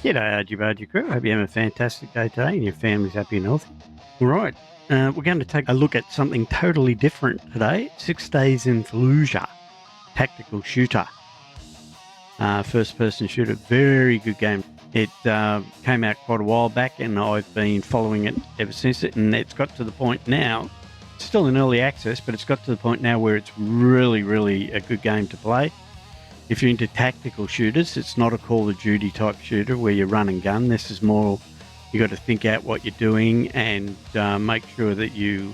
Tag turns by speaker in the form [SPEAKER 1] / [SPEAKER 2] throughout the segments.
[SPEAKER 1] G'day, Argy crew. Hope you're having a fantastic day today and your family's happy and healthy. All right, we're going to take a look at something totally different today. 6 Days in Fallujah, tactical shooter, first-person shooter. Very good game. It came out quite a while back, and I've been following it ever since. And it's got to the point now. It's still in early access, but it's got to the point now where it's really, really a good game to play. If you're into tactical shooters, it's not a Call of Duty type shooter where you run and gun. This is more, you got to think out what you're doing and make sure that you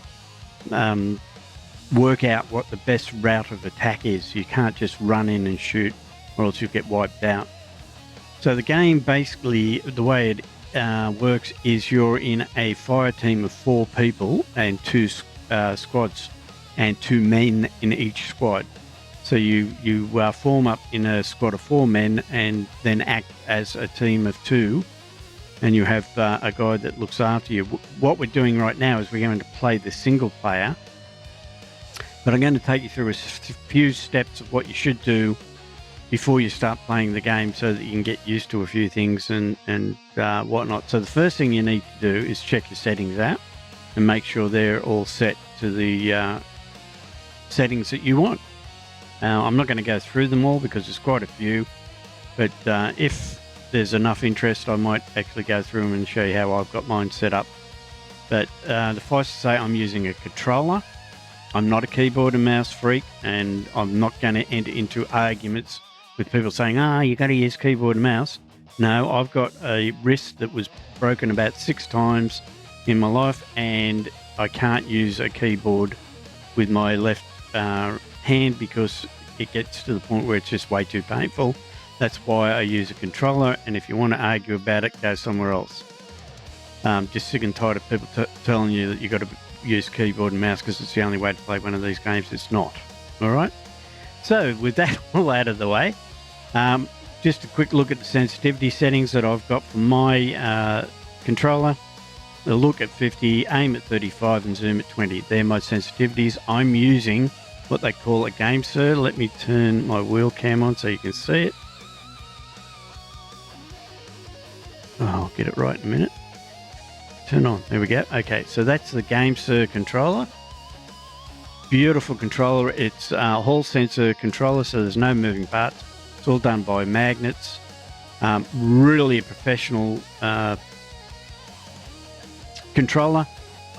[SPEAKER 1] work out what the best route of attack is. You can't just run in and shoot or else you'll get wiped out. So the game basically, the way it works is you're in a fire team of 4 people and 2 squads and 2 men in each squad. So you form up in a squad of 4 men and then act as a team of 2, and you have a guy that looks after you. What we're doing right now is we're going to play the single player, but I'm going to take you through a few steps of what you should do before you start playing the game so that you can get used to a few things and whatnot. So the first thing you need to do is check your settings out and make sure they're all set to the settings that you want. I'm not going to go through them all because there's quite a few, but if there's enough interest, I might actually go through them and show you how I've got mine set up. But suffice to say, I'm using a controller. I'm not a keyboard and mouse freak, and I'm not going to enter into arguments with people saying, you got to use keyboard and mouse. No, I've got a wrist that was broken about 6 times in my life, and I can't use a keyboard with my left hand because it gets to the point where it's just way too painful. That's why I use a controller, and if you want to argue about it, go somewhere else. Just sick and tired of people telling you that you've got to use keyboard and mouse because it's the only way to play one of these games. It's not. All right? So with that all out of the way, just a quick look at the sensitivity settings that I've got for my controller. The look at 50, aim at 35, and zoom at 20. They're my sensitivities. I'm using what they call a game sir. Let me turn my wheel cam on so you can see it. I'll get it right in a minute. Turn on. There we go. Okay, so that's the game sir controller. Beautiful controller. It's a Hall sensor controller, so there's no moving parts. It's all done by magnets. Really a professional controller.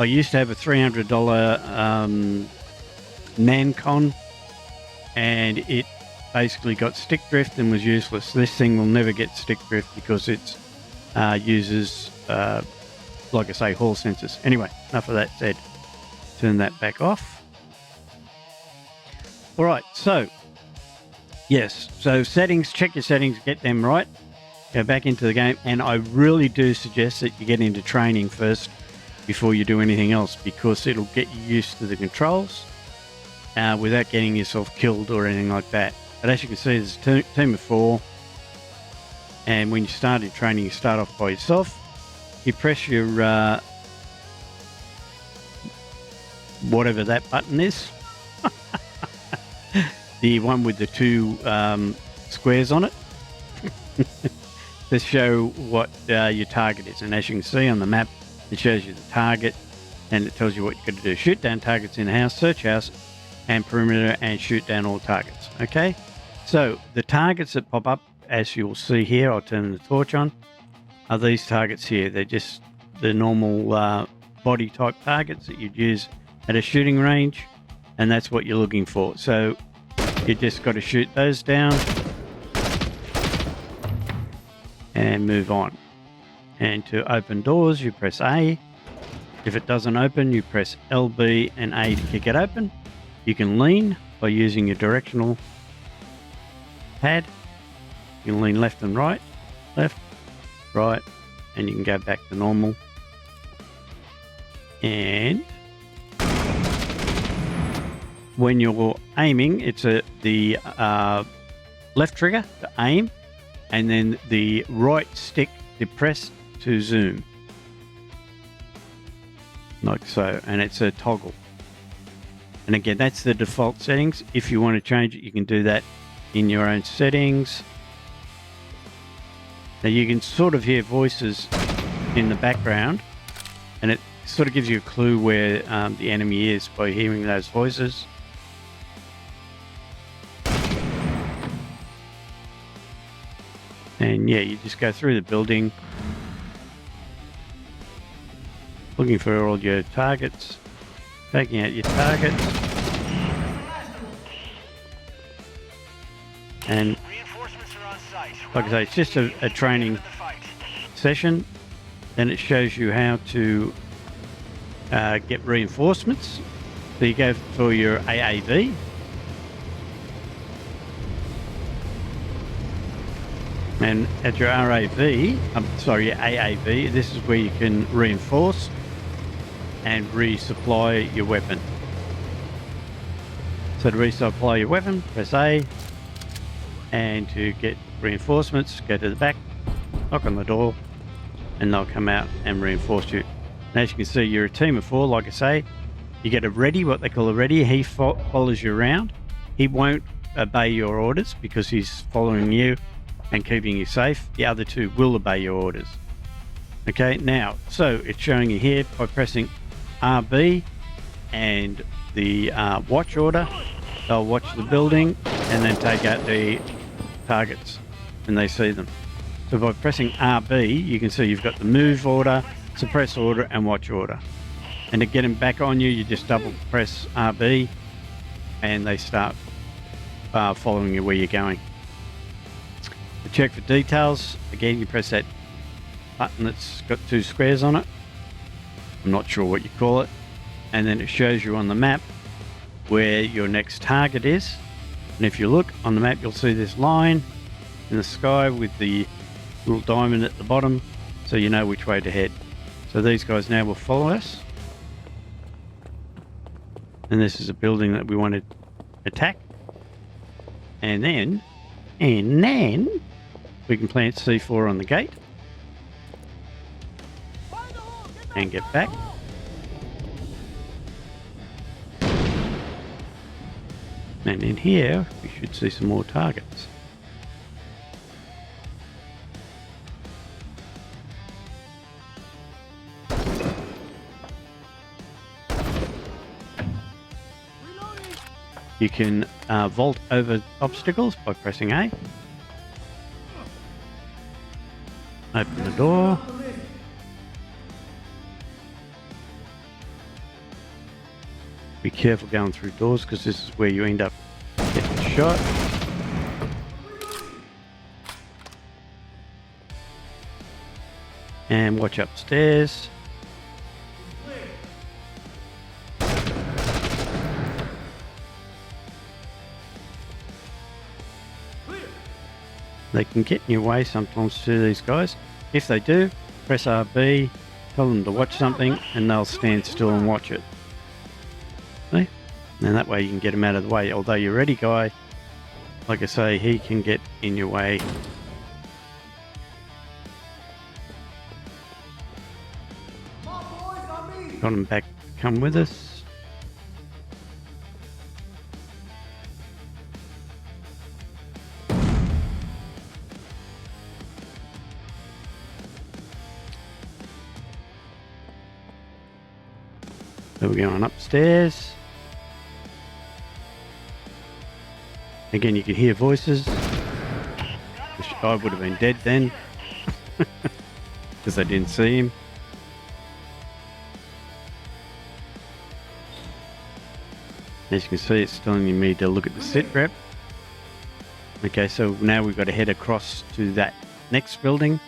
[SPEAKER 1] I used to have a $300 Nancon, and it basically got stick drift and was useless. This thing will never get stick drift because it uses, like I say, Hall sensors. Anyway, enough of that said. Turn that back off. All right, so yes, so settings, check your settings, get them right. Go back into the game, and I really do suggest that you get into training first before you do anything else, because it'll get you used to the controls without getting yourself killed or anything like that. But as you can see, there's a team of 4, and when you start in training, you start off by yourself. You press your whatever that button is, the one with the 2 squares on it, to show what your target is. And as you can see on the map, it shows you the target, and it tells you what you've got to do. Shoot down targets in house, search house and perimeter, and shoot down all targets. Okay, so the targets that pop up, as you'll see here, I'll turn the torch on, are these targets here. They're just the normal body type targets that you'd use at a shooting range, and that's what you're looking for. So you just got to shoot those down and move on. And to open doors, you press A. If it doesn't open, you press LB and A to kick it open. You can lean by using your directional pad. You can lean left and right, left, right, and you can go back to normal. And when you're aiming, it's the left trigger to aim, and then the right stick depressed to zoom, like so, and it's a toggle. And again, that's the default settings. If you want to change it, you can do that in your own settings. Now you can sort of hear voices in the background, and it sort of gives you a clue where the enemy is by hearing those voices. And yeah, you just go through the building looking for all your targets, taking out your targets, and like I say, it's just a training session. Then it shows you how to get reinforcements. So you go for your AAV. And at your your AAV, this is where you can reinforce and resupply your weapon. So to resupply your weapon, press A, and to get reinforcements, go to the back, knock on the door, and they'll come out and reinforce you. And as you can see, you're a team of 4, like I say. You get a ready, what they call a ready. He follows you around. He won't obey your orders because he's following you and keeping you safe. The other 2 will obey your orders. Okay, now, so it's showing you here by pressing RB and the watch order. They'll watch the building and then take out the targets when they see them. So by pressing RB, you can see you've got the move order, suppress order, and watch order. And to get them back on you, you just double press RB and they start following you where you're going. To check for details, again, you press that button that's got 2 squares on it. I'm not sure what you call it. And then it shows you on the map where your next target is. And if you look on the map, you'll see this line in the sky with the little diamond at the bottom, so you know which way to head. So these guys now will follow us. And this is a building that we want to attack. And then we can plant C4 on the gate and get back. And in here, we should see some more targets. You can vault over obstacles by pressing A. Open the door. Be careful going through doors because this is where you end up getting shot. And watch upstairs. They can get in your way sometimes to these guys. If they do, press RB, tell them to watch something, and they'll stand still and watch it. See? And that way you can get them out of the way. Although your ready guy, like I say, he can get in your way. Got him back, come with us. So we're going upstairs. Again, you can hear voices. I would have been dead then because I didn't see him. As you can see, it's telling me to look at the sit rep. Okay, so now we've got to head across to that next building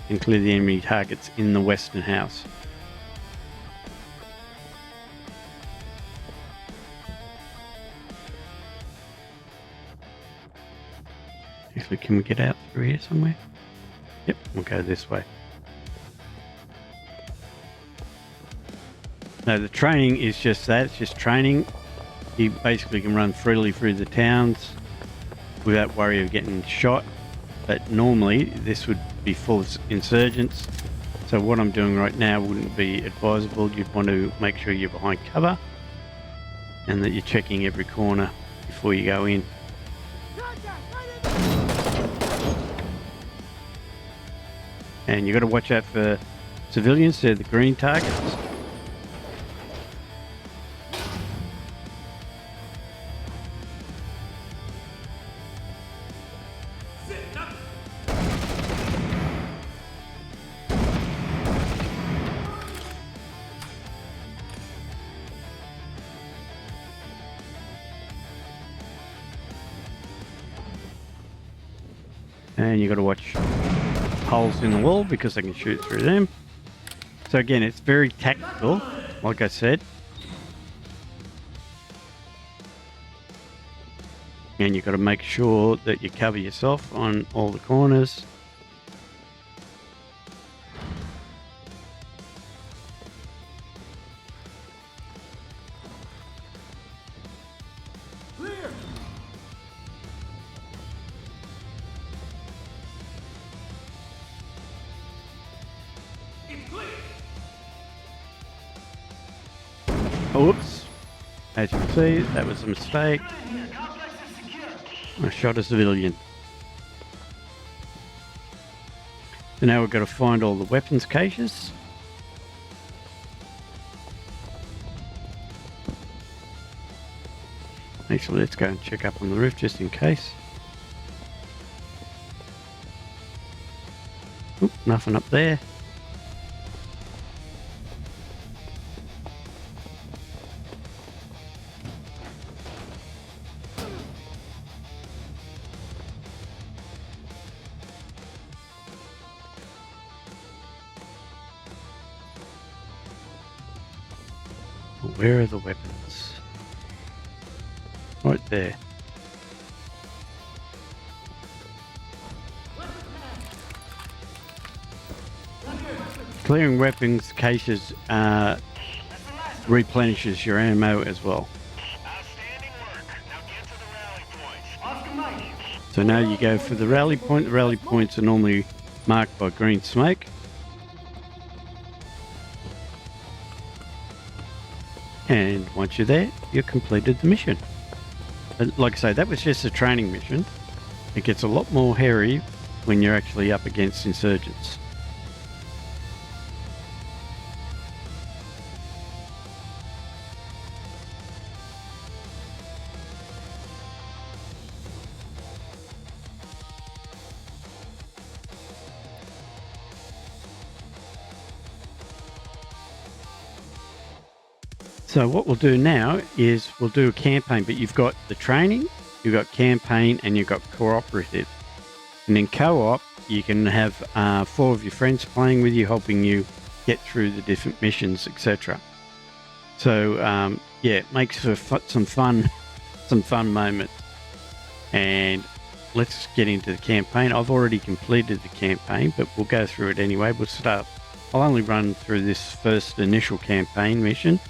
[SPEAKER 1] and clear the enemy targets in the western house. Actually, can we get out through here somewhere? Yep, we'll go this way. Now the training is just that, it's just training. You basically can run freely through the towns without worry of getting shot. But normally this would be full of insurgents. So what I'm doing right now wouldn't be advisable. You'd want to make sure you're behind cover and that you're checking every corner before you go in. And you've got to watch out for civilians. They're the green targets. And you've got to watch holes in the wall because they can shoot through them. So again, it's very tactical, like I said. And you've got to make sure that you cover yourself on all the corners. Oops. As you can see, that was a mistake. I shot a civilian. So now we've got to find all the weapons caches. Actually, let's go and check up on the roof just in case. Oop, nothing up there. Where are the weapons? Right there. Clearing weapons caches replenishes your ammo as well. So now you go for the rally point. The rally points are normally marked by green smoke. And once you're there, you've completed the mission. But like I say, that was just a training mission. It gets a lot more hairy when you're actually up against insurgents. So what we'll do now is we'll do a campaign, but you've got the training, you've got campaign, and you've got cooperative. And in co-op, you can have 4 of your friends playing with you, helping you get through the different missions, etc. So yeah, it makes for some fun moments. And let's get into the campaign. I've already completed the campaign, but we'll go through it anyway. We'll start. I'll only run through this first initial campaign mission.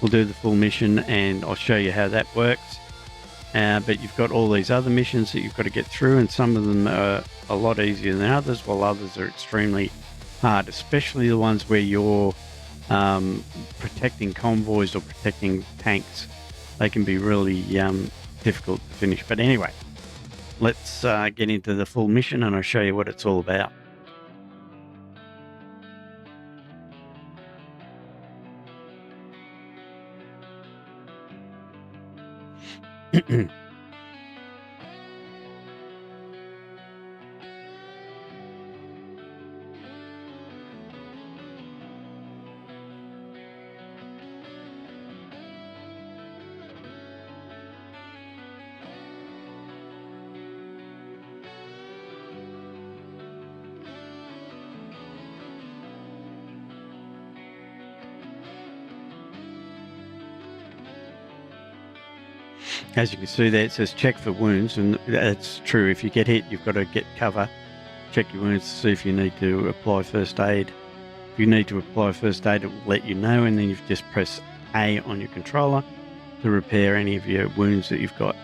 [SPEAKER 1] We'll do the full mission and I'll show you how that works. But you've got all these other missions that you've got to get through, and some of them are a lot easier than others, while others are extremely hard, especially the ones where you're protecting convoys or protecting tanks. They can be really difficult to finish. But anyway, let's get into the full mission and I'll show you what it's all about. As you can see there, it says check for wounds, and that's true. If you get hit, you've got to get cover, check your wounds to see if you need to apply first aid. If you need to apply first aid, it will let you know, and then you just press A on your controller to repair any of your wounds that you've got.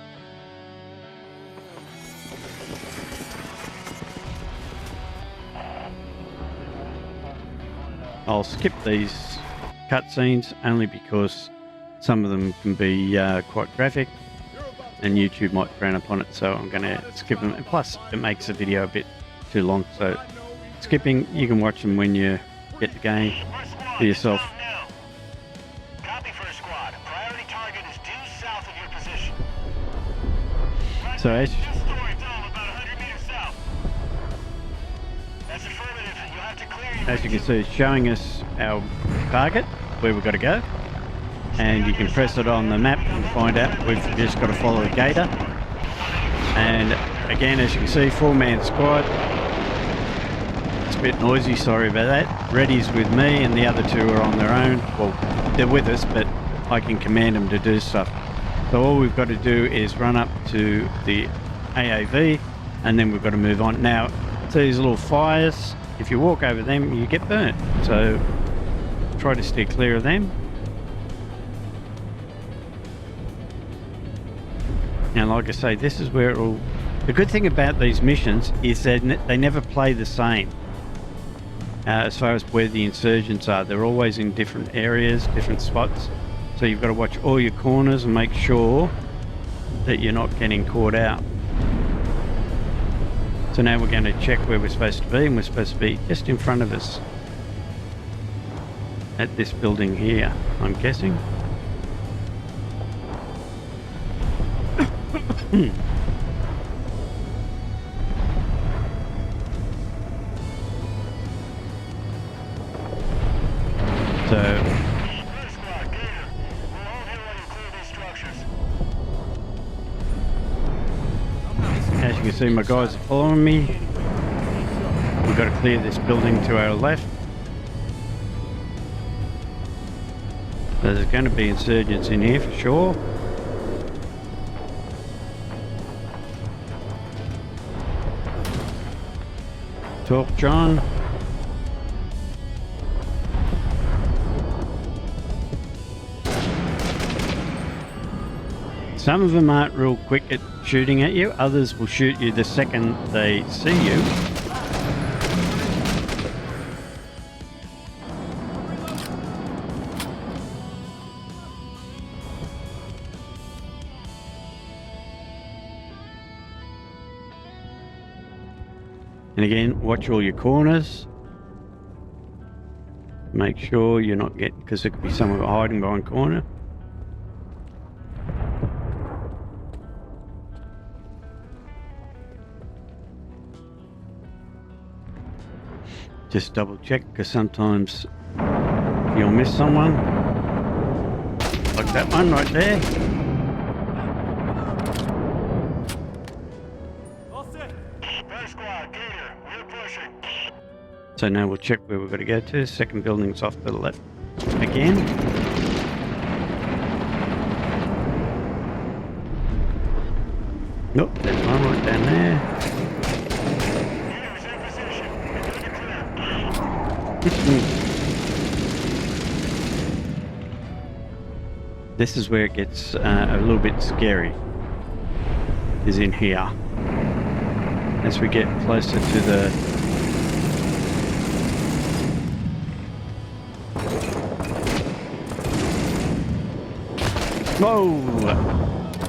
[SPEAKER 1] I'll skip these cutscenes only because some of them can be quite graphic and YouTube might frown upon it, so I'm going to skip them. And plus, it makes the video a bit too long, so skipping, you can watch them when you get the game for yourself.
[SPEAKER 2] Copy first squad. Priority target is due south of your position.
[SPEAKER 1] So as
[SPEAKER 2] Two-story dome about 100 meters south. That's affirmative. You'll have to clear your
[SPEAKER 1] As you can see, it's showing us our target, where we've got to go. And you can press it on the map and find out we've just got to follow a gator. And again, as you can see, 4-man squad. It's a bit noisy, sorry about that. Reddy's with me and the other two are on their own. Well, they're with us, but I can command them to do stuff. So all we've got to do is run up to the AAV and then we've got to move on. Now, so these little fires, if you walk over them, you get burnt. So try to steer clear of them. Now, like I say, this is where it all... The good thing about these missions is that they never play the same. As far as where the insurgents are, they're always in different areas, different spots. So you've got to watch all your corners and make sure that you're not getting caught out. So now we're going to check where we're supposed to be, and we're supposed to be just in front of us at this building here, I'm guessing. So as you can see, my guys are following me. We've got to clear this building to our left. So there's going to be insurgents in here for sure. Talk, John. Some of them aren't real quick at shooting at you. Others will shoot you the second they see you. And again, watch all your corners. Make sure you're not getting, because there could be someone hiding behind a corner. Just double check, because sometimes you'll miss someone. Like that one right there. So now we'll check where we've got to go to. Second building's off to the left again. Nope, there's one right down there. This is where it gets a little bit scary, is in here. As we get closer to the... Whoa!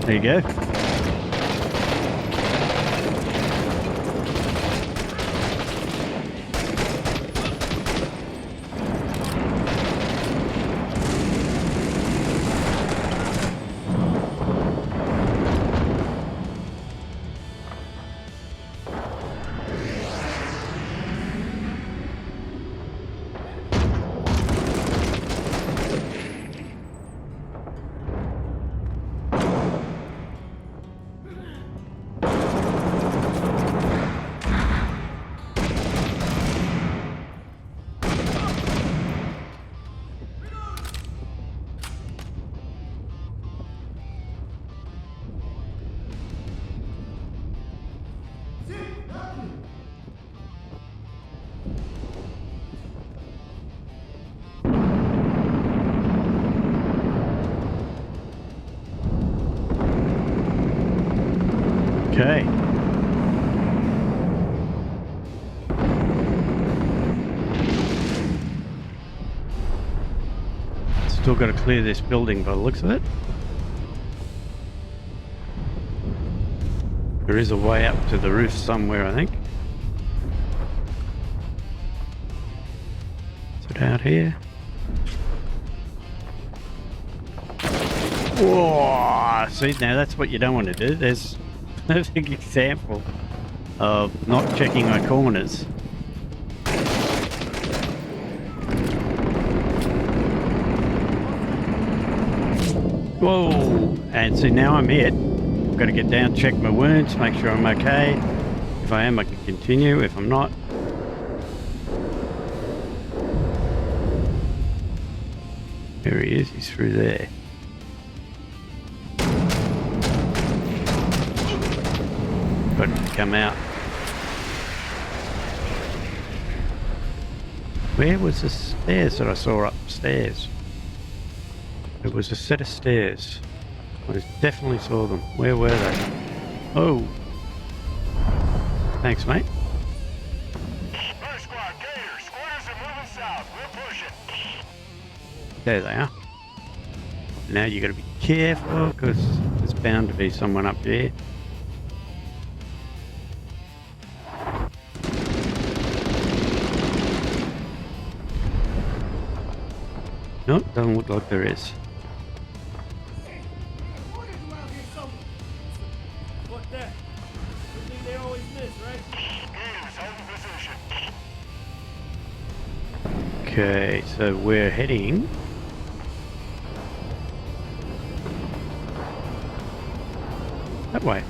[SPEAKER 1] There you go. Okay. Still got to clear this building by the looks of it. There is a way up to the roof somewhere, I think. What out here? Whoa! See, now that's what you don't want to do. There's a perfect example of not checking my corners. Whoa! And see, now I'm hit. I've got to get down, check my wounds, make sure I'm okay. If I am, I can continue. If I'm not... There he is, he's through there. Got to come out. Where was the stairs that I saw upstairs? There was a set of stairs. I definitely saw them. Where were they? Oh. Thanks, mate.
[SPEAKER 2] First squad, Gators. Squatters are moving south. We're pushing.
[SPEAKER 1] There they are. Now you got to be careful because there's bound to be someone up there. Nope, doesn't look like there is.
[SPEAKER 3] Fuck that. Good thing they always miss, right?
[SPEAKER 2] Gators, holding position.
[SPEAKER 1] Okay, so we're heading... that way.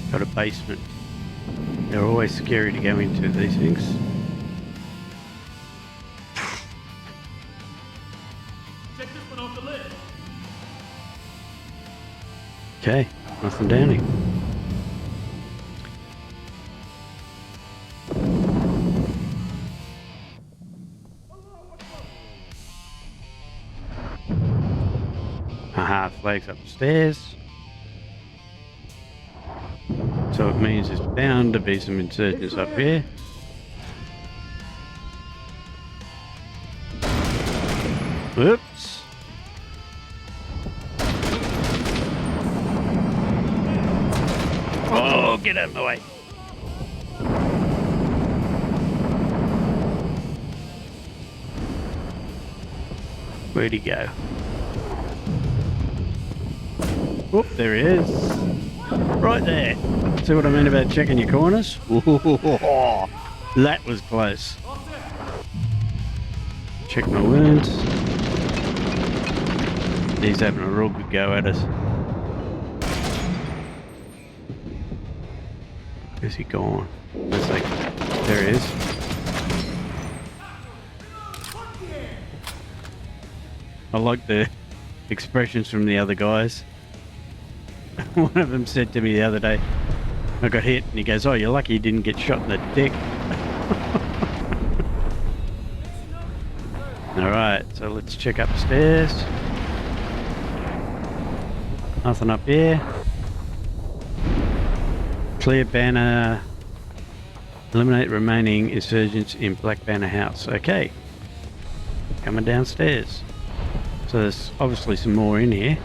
[SPEAKER 1] Got a basement. They're always scary to go into, these things.
[SPEAKER 3] Check this one off the list.
[SPEAKER 1] Okay, nothing down here. Aha, flags upstairs. So it means there's bound to be some insurgents up here. Whoops. Oh, get out of the way. Where'd he go? Whoop, there he is. Right there. See what I mean about checking your corners? Ooh, that was close. Check my wounds. He's having a real good go at us. Where's he gone? It's like, there he is. I like the expressions from the other guys. One of them said to me the other day, I got hit, and he goes, "Oh, you're lucky you didn't get shot in the dick." Alright, so let's check upstairs. Nothing up here. Clear banner. Eliminate remaining insurgents in Black Banner House. Okay. Coming downstairs. So there's obviously some more in here.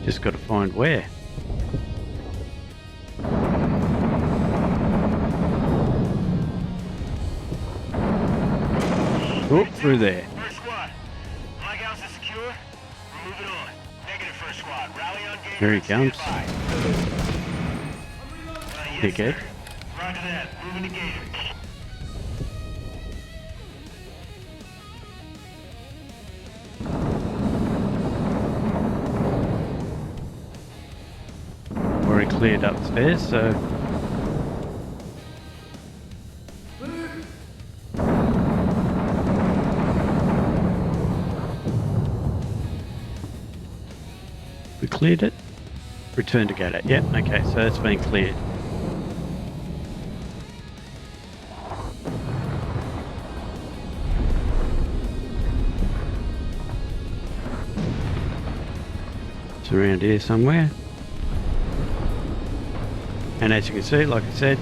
[SPEAKER 1] Just got to find where. Oh, through there.
[SPEAKER 2] First squad. Flag house is secure. We're moving on. Negative first squad. Rally on Gators.
[SPEAKER 1] Here he comes.
[SPEAKER 2] Yes,
[SPEAKER 1] Dickhead.
[SPEAKER 2] sir. Roger that. Moving to Gators.
[SPEAKER 1] cleared upstairs, so we cleared it. Return to Gator. Yep, okay, so it's been cleared. It's around here somewhere. And as you can see, like I said,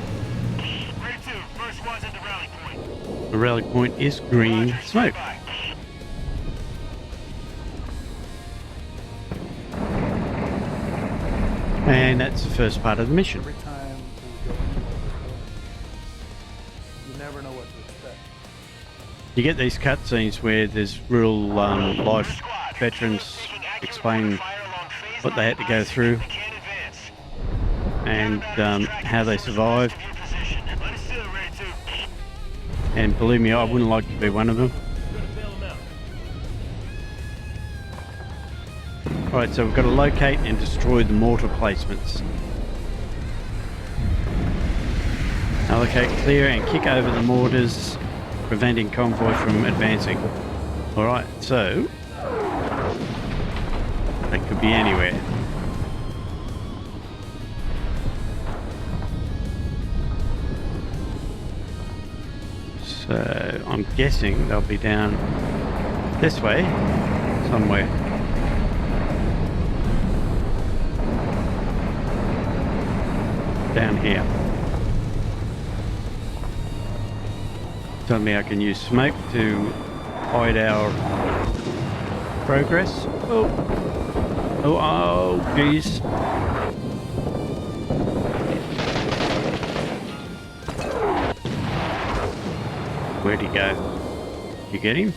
[SPEAKER 2] Grade 2, first one's at the rally point.
[SPEAKER 1] the rally point is green
[SPEAKER 2] Roger,
[SPEAKER 1] smoke.
[SPEAKER 2] stand by.
[SPEAKER 1] And that's the first part of the mission.
[SPEAKER 3] Every time we go into you never know what to expect.
[SPEAKER 1] You get these cutscenes where there's real life
[SPEAKER 2] Squad,
[SPEAKER 1] veterans
[SPEAKER 2] taking accurate
[SPEAKER 1] explain
[SPEAKER 2] fire along phase
[SPEAKER 1] what they
[SPEAKER 2] line
[SPEAKER 1] had to go
[SPEAKER 2] lines
[SPEAKER 1] through
[SPEAKER 2] that can advance.
[SPEAKER 1] and
[SPEAKER 2] Batteries tracking
[SPEAKER 1] how they
[SPEAKER 2] source
[SPEAKER 1] survived.
[SPEAKER 2] west of your position. Understood, Grade 2.
[SPEAKER 1] And believe me, I wouldn't like to be one of them.
[SPEAKER 3] We're gonna bail them out.
[SPEAKER 1] Alright, so we've got to locate and destroy the mortar placements. Allocate, clear and kick over the mortars, preventing convoy from advancing. Alright, so that could be anywhere. So I'm guessing they'll be down this way somewhere. Down here. Suddenly I can use smoke to hide our progress. Oh, geez. Where'd he go? You get him?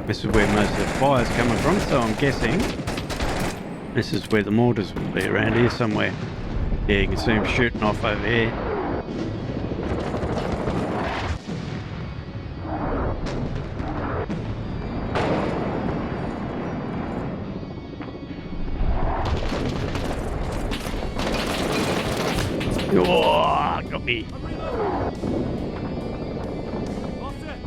[SPEAKER 1] This is where most of the fire's coming from, so I'm guessing this is where the mortars will be, around here somewhere. Yeah, you can see them shooting off over here. Oh, got me.
[SPEAKER 3] All set.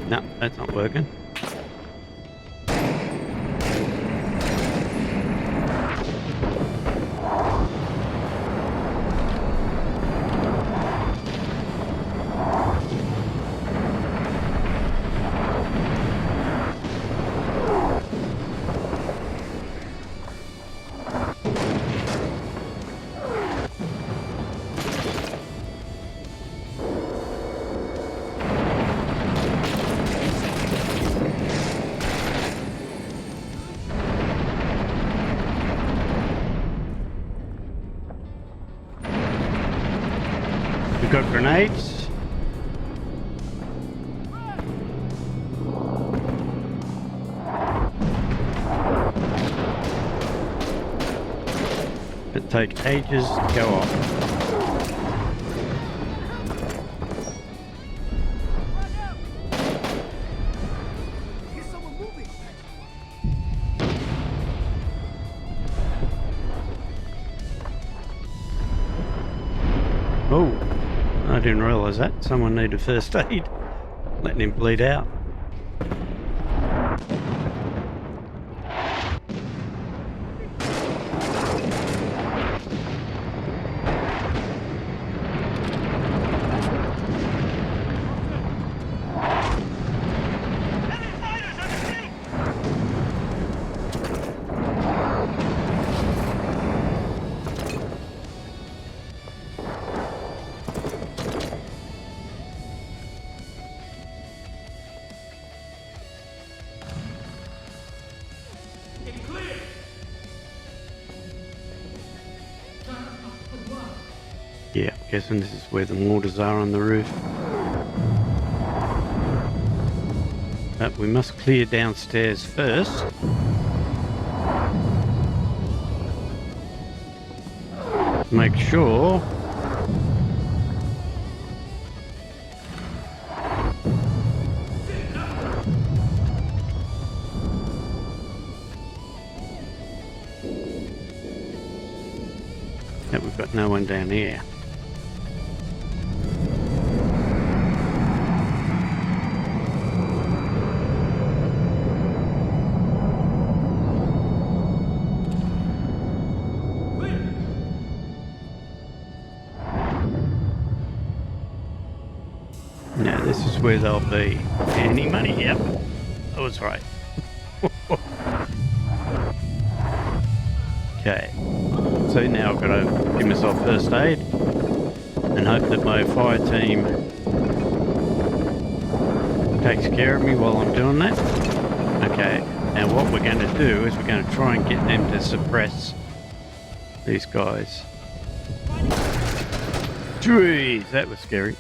[SPEAKER 1] No, that's not working. We've got grenades. It take ages to go off.
[SPEAKER 3] Here's someone moving.
[SPEAKER 1] Oh, I didn't realise that. Someone needed first aid. Letting him bleed out.
[SPEAKER 2] Enemy fighters underneath!
[SPEAKER 1] Yeah, I'm guessing this is where the mortars are on the roof. But we must clear downstairs first. Make sure that we've got no one down here. Now this is where they'll be. Any money? Yep. I was right. Okay. So now I've got to give myself first aid and hope that my fire team takes care of me while I'm doing that. Okay. Now what we're going to do is we're going to try and get them to suppress these guys. Jeez, that was scary.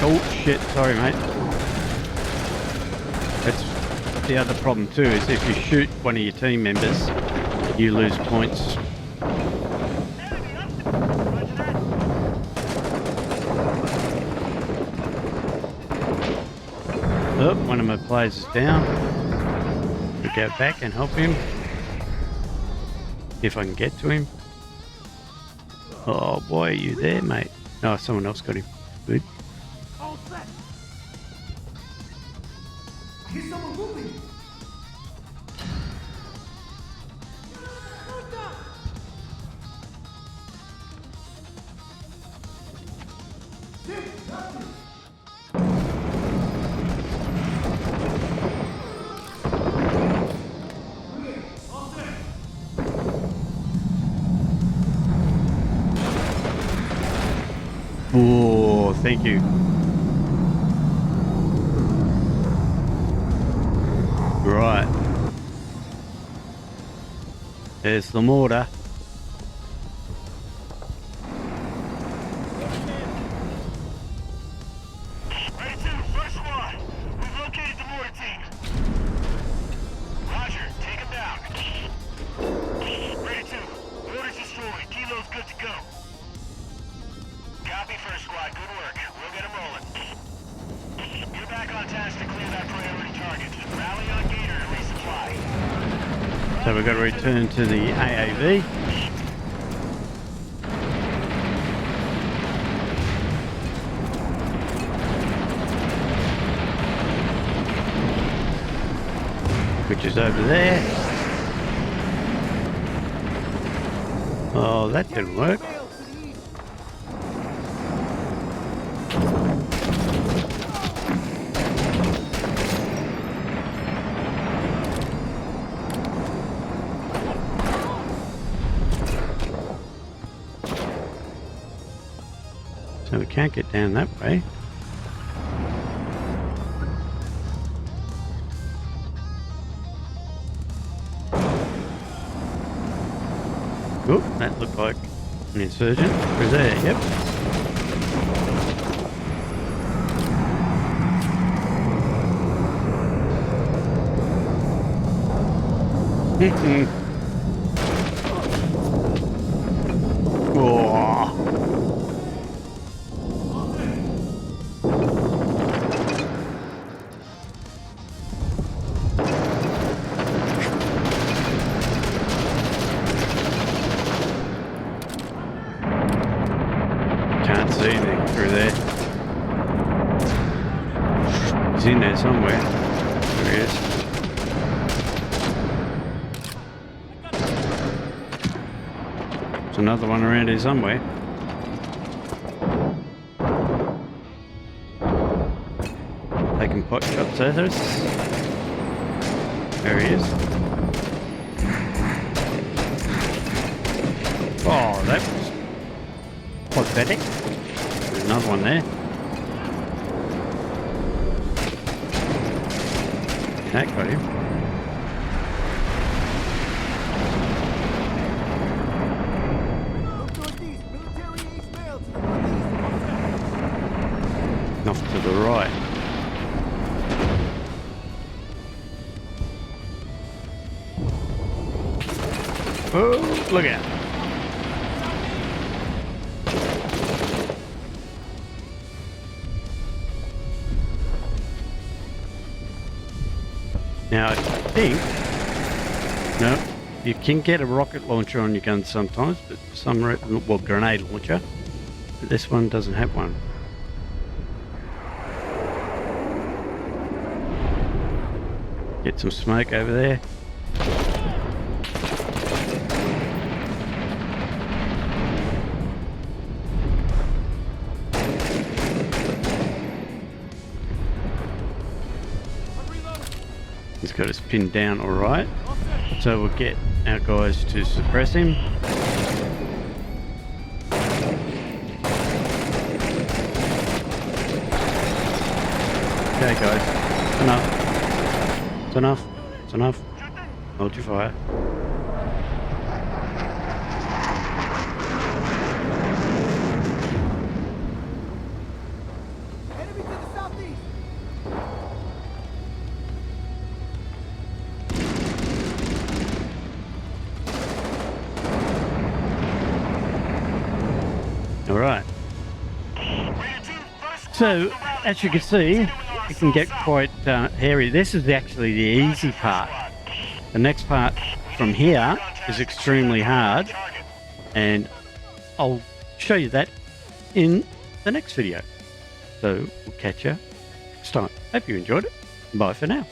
[SPEAKER 1] Oh shit, sorry mate. That's the other problem too, is if you shoot one of your team members, you lose points. Oh, one of my players is down. We'll go back and help him. If I can get to him. Oh boy, are you there mate? Oh, someone else got him. Good.
[SPEAKER 3] Here's someone moving.
[SPEAKER 1] Oh, thank you. Right. There's the mortar.
[SPEAKER 2] Ready to, first squad. We've located the mortar team. Roger, take him down. Ready to, mortar's destroyed. Kilo's good to go. Copy, first squad. Good work. We'll get him rolling. You're back on task to clear that priority target. Rally on Gator and resupply.
[SPEAKER 1] So we've got to return to the AAV. Which is over there. Oh, that didn't work. So we can't get down that way. Oh, that looked like an insurgent. Through there, yep. Oh. Can't see anything through there. He's in there somewhere. There he is. There's another one around here somewhere. Taking pot shots at us. There he is. Oh, that was pathetic. There's another one there. That got him. Off to the right. Oh, look out. Now, I think... No, you can get a rocket launcher on your gun sometimes, but for some reason... Well, grenade launcher. But this one doesn't have one. Get some smoke over there. He's got us pinned down all right. So we'll get our guys to suppress him. Okay guys, enough. It's enough. It's enough. Hold your fire.
[SPEAKER 3] Enemy to the southeast.
[SPEAKER 1] All right. So, as you can see, it can get quite hairy. This is actually the easy part. The next part from here is extremely hard, and I'll show you that in the next video. So we'll catch you next time. Hope you enjoyed it. Bye for now.